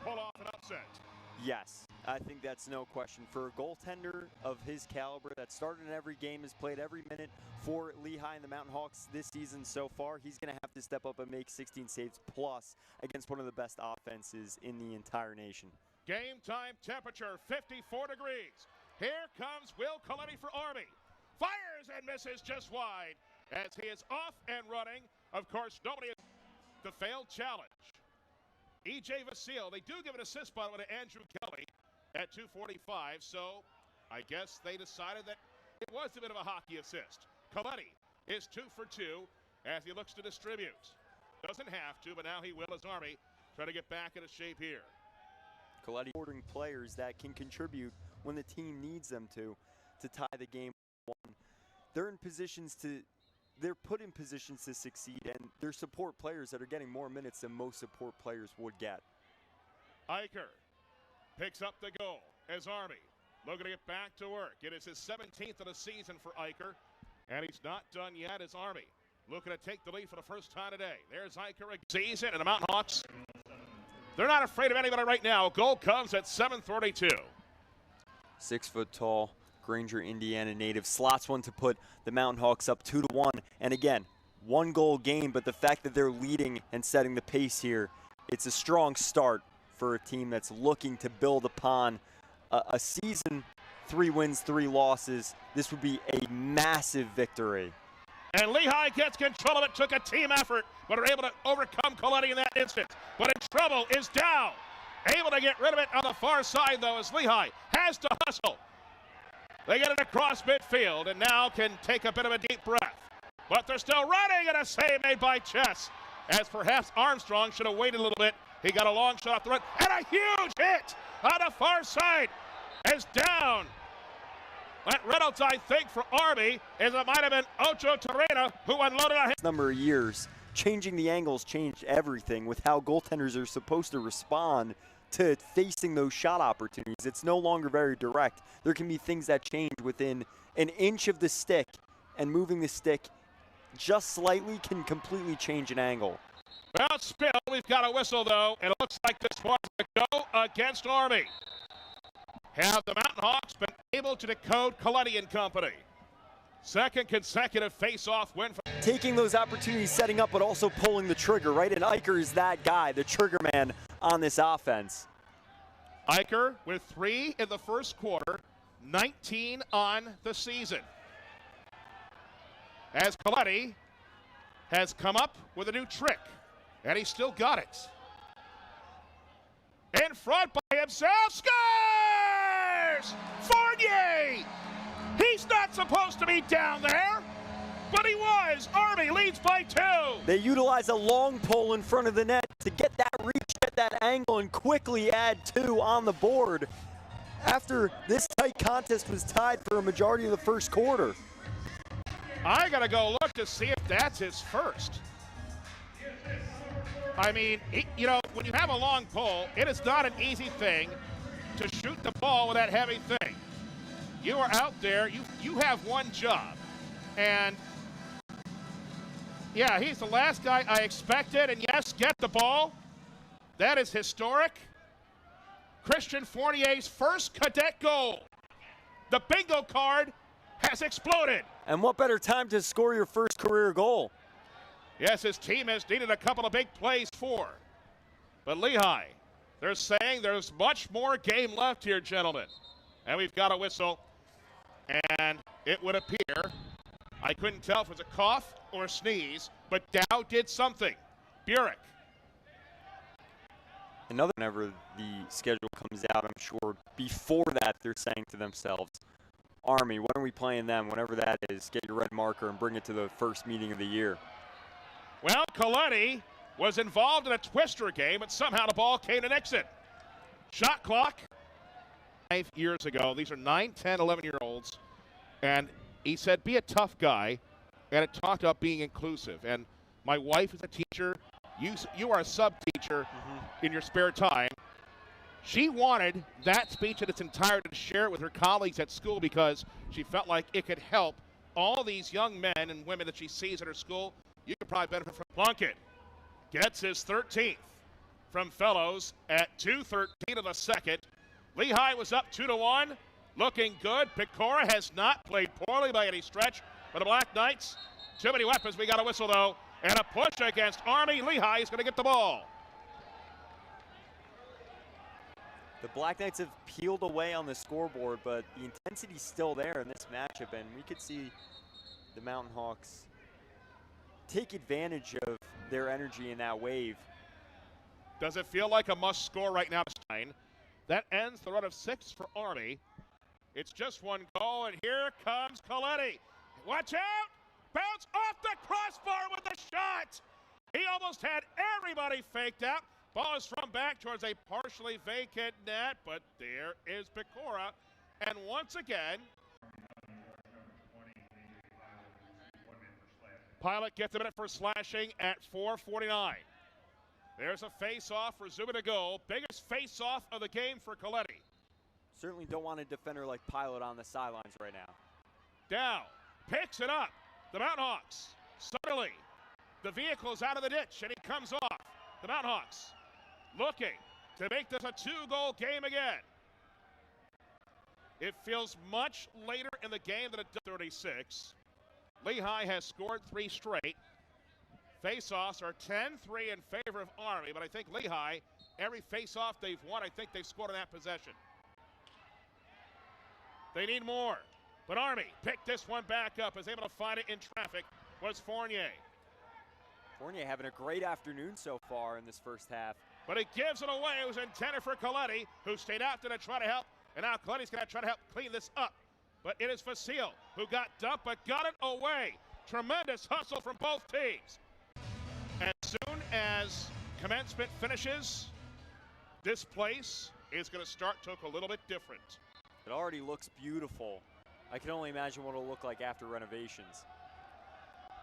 pull off an upset. Yes, I think that's no question. For a goaltender of his caliber that started in every game, has played every minute for Lehigh and the Mountain Hawks this season so far, he's going to have to step up and make 16 saves plus against one of the best offenses in the entire nation. Game time temperature, 54 degrees. Here comes Will Coletti for Army. Fires and misses just wide as he is off and running. Of course, nobody is the failed challenge. E.J. Vasile, they do give an assist, by the way, to Andrew Kelly at 2:45, so I guess they decided that it was a bit of a hockey assist. Coletti is 2 for 2 as he looks to distribute. Doesn't have to, but now he will as Army try to get back into shape here. Coletti ordering players that can contribute when the team needs them to tie the game 1. They're put in positions to succeed, and they're support players that are getting more minutes than most support players would get. Eicher picks up the goal as Army looking to get back to work. It is his 17th of the season for Eicher, and he's not done yet as Army looking to take the lead for the first time today. There's Eicher again. Season, and the Mountain Hawks, they're not afraid of anybody right now. Goal comes at 7:32. 6 foot tall Granger, Indiana native, slots one to put the Mountain Hawks up 2-1. And again, 1 goal game, but the fact that they're leading and setting the pace here, it's a strong start for a team that's looking to build upon a season, 3 wins, 3 losses. This would be a massive victory. And Lehigh gets control of it, took a team effort, but are able to overcome Coletti in that instant. But in trouble is Dow. Able to get rid of it on the far side, though, as Lehigh has to hustle. They get it across midfield and now can take a bit of a deep breath. But they're still running, and a save made by Chess, as perhaps Armstrong should have waited a little bit. He got a long shot off the run, and a huge hit on the far side as down. That Reynolds, I think, for Army, as it might have been Ocho Terrena who unloaded on him. Number of years, changing the angles changed everything with how goaltenders are supposed to respond to facing those shot opportunities. It's no longer very direct. There can be things that change within an inch of the stick, and moving the stick just slightly can completely change an angle. Well, still, we've got a whistle, though, and it looks like this one's going to go against Army. Have the Mountain Hawks been able to decode Coletti and company? Second consecutive face-off win. Taking those opportunities, setting up, but also pulling the trigger, right? And Eicher is that guy, the trigger man on this offense. Eicher with 3 in the first quarter, 19 on the season. As Coletti has come up with a new trick, and he's still got it. In front by himself, scores! Fournier! He's not supposed to be down there, but he was. Army leads by 2. They utilize a long pole in front of the net to get that reach, get that angle, and quickly add 2 on the board after this tight contest was tied for a majority of the first quarter. I got to go look to see if that's his first. I mean, you know, when you have a long pole, it is not an easy thing to shoot the ball with that heavy thing. You are out there, you have one job. And yeah, he's the last guy I expected, and yes, get the ball. That is historic. Christian Fournier's first cadet goal. The bingo card has exploded. And what better time to score your first career goal? Yes, his team has needed a couple of big plays for. But Lehigh, they're saying there's much more game left here, gentlemen. And we've got a whistle. And it would appear, I couldn't tell if it was a cough or a sneeze, but Dow did something. Burek. Whenever the schedule comes out, I'm sure before that they're saying to themselves, Army, when are we playing them? Whenever that is, get your red marker and bring it to the first meeting of the year. Well, Coletti was involved in a twister game, but somehow the ball came to Nixon. Shot clock. 5 years ago, these are 9, 10, 11-year-olds, and he said, be a tough guy, and it talked about being inclusive. And my wife is a teacher. You are a sub-teacher in your spare time. She wanted that speech in its entirety to share it with her colleagues at school because she felt like it could help all these young men and women that she sees at her school. You could probably benefit from Plunkett. Gets his 13th. from Fellows at 2:13 of the second. Lehigh was up 2-1, looking good. Pecora has not played poorly by any stretch for the Black Knights. Too many weapons. We got a whistle, though. And a push against Army. Lehigh is going to get the ball. The Black Knights have peeled away on the scoreboard, but the intensity's still there in this matchup, and we could see the Mountain Hawks take advantage of their energy in that wave. Does it feel like a must score right now, Stein? That ends the run of 6 for Army. It's just one goal, and here comes Coletti. Watch out! Bounce off the crossbar with the shot! He almost had everybody faked out. Ball is thrown back towards a partially vacant net, but there is Pecora. And once again, Pilot gets a minute for slashing at 4:49. There's a face-off for Zuba to goal. Biggest face-off of the game for Coletti. Certainly don't want a defender like Pilot on the sidelines right now. Dow picks it up. The Mountain Hawks. Suddenly, the vehicle is out of the ditch, and he comes off. The Mountain Hawks looking to make this a 2-goal game again. It feels much later in the game than it does 36. Lehigh has scored 3 straight. Face-offs are 10-3 in favor of Army, but I think Lehigh, every face-off they've won, I think they've scored on that possession. They need more, but Army picked this one back up, is able to find it in traffic, was Fournier. Fournier having a great afternoon so far in this first half. But he gives it away. It was intended for Coletti, who stayed after to try to help, and now Coletti's going to try to help clean this up. But it is Facile who got dumped, but got it away. Tremendous hustle from both teams. As soon as commencement finishes, this place is going to start to look a little bit different. It already looks beautiful. I can only imagine what it'll look like after renovations.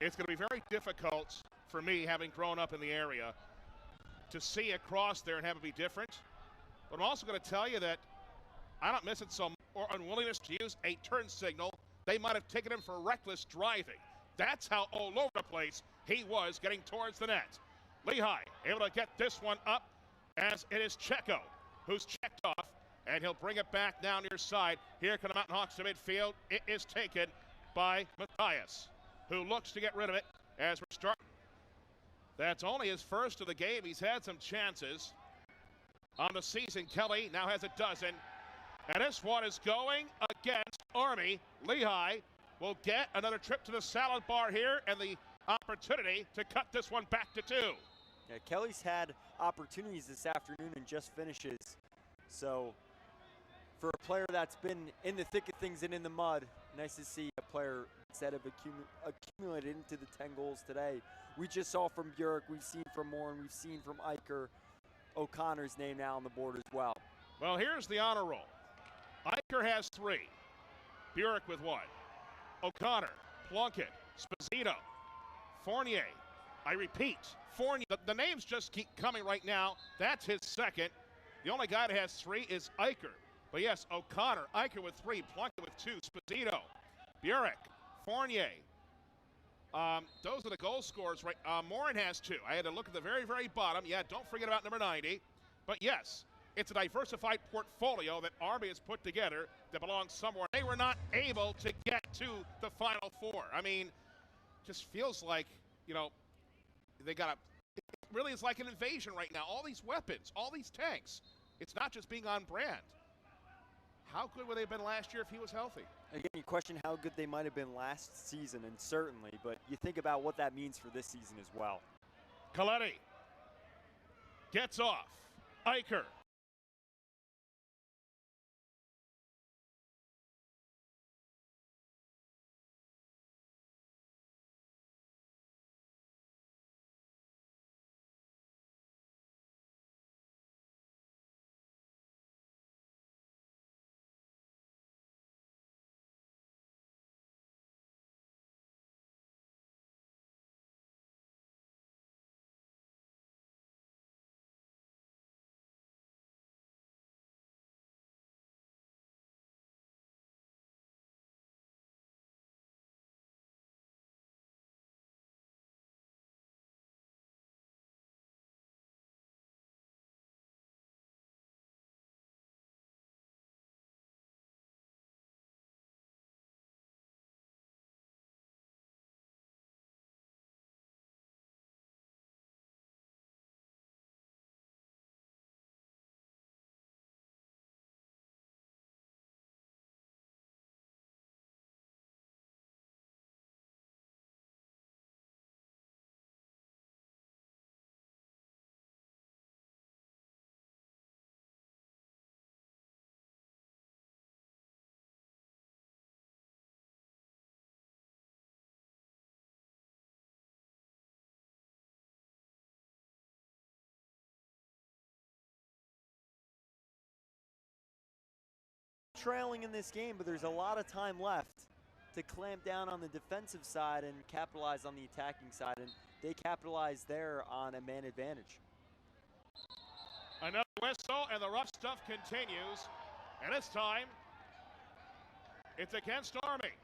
It's going to be very difficult for me, having grown up in the area, to see across there and have it be different. But I'm also going to tell you that I don't miss it so much, or unwillingness to use a turn signal. They might have taken him for reckless driving. That's how all over the place he was getting towards the net. Lehigh able to get this one up as it is Checo who's checked off, and he'll bring it back now near side. Here come the Mountain Hawks to midfield. It is taken by Matthias, who looks to get rid of it as we're starting. That's only his first of the game. He's had some chances on the season. Kelly now has a dozen. And this one is going against Army. Lehigh will get another trip to the salad bar here and the opportunity to cut this one back to 2. Yeah, Kelly's had opportunities this afternoon and just finishes. So for a player that's been in the thick of things and in the mud, nice to see a player instead of accumulated into the 10 goals today. We just saw from Burek, we've seen from Morin, we've seen from Eicher. O'Connor's name now on the board as well. Well, here's the honor roll. Eicher has 3. Burek with 1. O'Connor, Plunkett, Sposito, Fournier. I repeat, Fournier. The names just keep coming right now. That's his second. The only guy that has 3 is Eicher. But yes, O'Connor, Eicher with 3, Plunkett with 2, Sposito, Burek, Fournier. Those are the goal scorers, right? Morin has 2. I had to look at the very, very bottom. Yeah, don't forget about number 90. But yes, it's a diversified portfolio that Army has put together that belongs somewhere. They were not able to get to the Final 4. I mean, just feels like, you know, they got it really is like an invasion right now. All these weapons, all these tanks. It's not just being on brand. How good would they have been last year if he was healthy? Again, you question how good they might have been last season, and certainly, but you think about what that means for this season as well. Coletti gets off. Eicher trailing in this game, but there's a lot of time left to clamp down on the defensive side and capitalize on the attacking side, and they capitalize there on a man advantage. Another whistle, and the rough stuff continues, and this time it's against Army.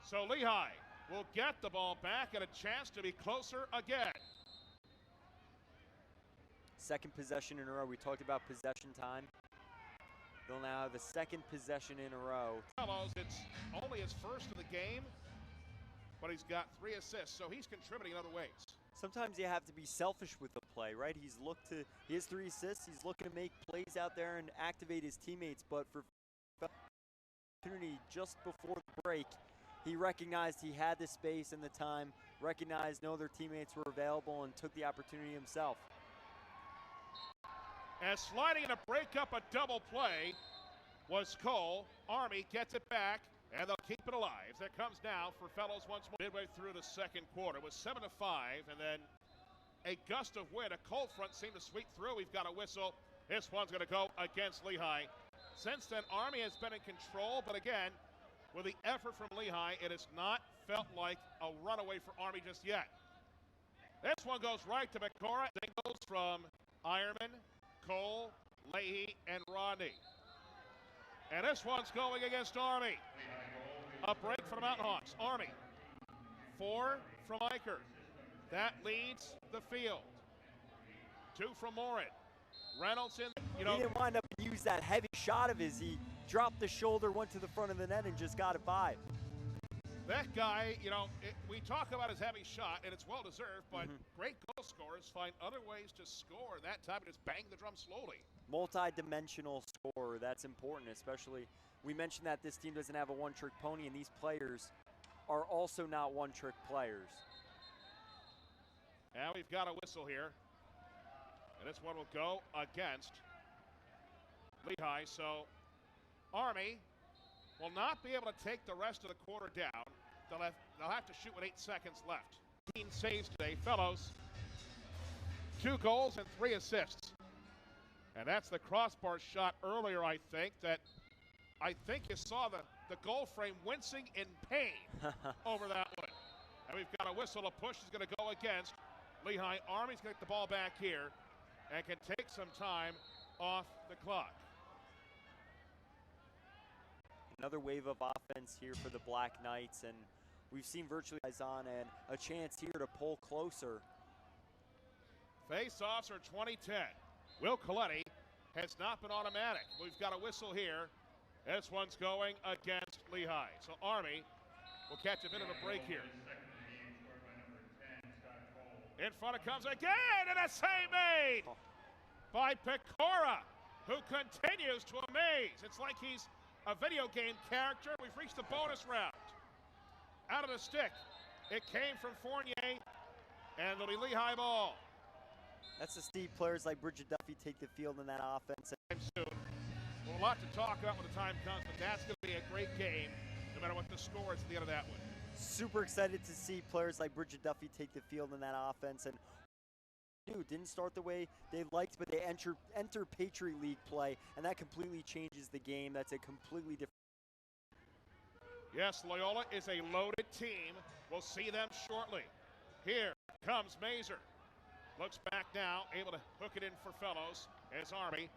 So Lehigh will get the ball back and a chance to be closer again. Second possession in a row. We talked about possession time. They'll now have a second possession in a row. Fellows, it's only his first of the game, but he's got 3 assists, so he's contributing in other ways. Sometimes you have to be selfish with the play, right? He has 3 assists. He's looking to make plays out there and activate his teammates, but for opportunity just before the break, he recognized he had the space and the time, recognized no other teammates were available, and took the opportunity himself. As sliding to break up a double play was Cole. Army gets it back, and they'll keep it alive. That comes now for Fellows once more. Midway through the second quarter with 7-5, and then a gust of wind. A cold front seemed to sweep through. We've got a whistle. This one's going to go against Lehigh. Since then, Army has been in control, but again, with the effort from Lehigh, it has not felt like a runaway for Army just yet. This one goes right to Pecora. Singles from Ironman, Cole, Leahy, and Rodney. And this one's going against Army. A break for the Mountain Hawks. Army, 4 from Eicher. That leads the field. 2 from Morin. Reynolds in. He didn't wind up and use that heavy shot of his. He dropped the shoulder, went to the front of the net, and just got it by. That guy, we talk about his heavy shot, and it's well-deserved, but great goal scorers find other ways to score. That time, it just banged the drum slowly. Multi-dimensional scorer, that's important, especially, we mentioned that this team doesn't have a one-trick pony, and these players are also not one-trick players. Now we've got a whistle here, and this one will go against Lehigh, so Army will not be able to take the rest of the quarter down. They'll have to shoot with 8 seconds left. 15 saves today. Fellows, 2 goals and 3 assists. And that's the crossbar shot earlier, I think you saw the goal frame wincing in pain over that one. And we've got a whistle. A push is going to go against Lehigh. Army's going to get the ball back here and can take some time off the clock. Another wave of offense here for the Black Knights, and we've seen virtually eyes on and a chance here to pull closer. Face-offs are 2010. Will Coletti has not been automatic. We've got a whistle here. This one's going against Lehigh. So Army will catch a bit of a break here. In front it comes again, and a save made by Pecora, who continues to amaze. It's like he's a video game character. We've reached the bonus round. Out of the stick. It came from Fournier, and it'll be Lehigh ball. That's the Steve players like Bridget Duffy take the field in that offense. Soon. Well, a lot to talk about when the time comes, but that's going to be a great game, no matter what the score is at the end of that one. Super excited to see players like Bridget Duffy take the field in that offense, and didn't start the way they liked, but they enter Patriot League play, and that completely changes the game. That's a completely different. Yes, Loyola is a loaded team. We'll see them shortly. Here comes Mazer. Looks back now, able to hook it in for Fellows as Army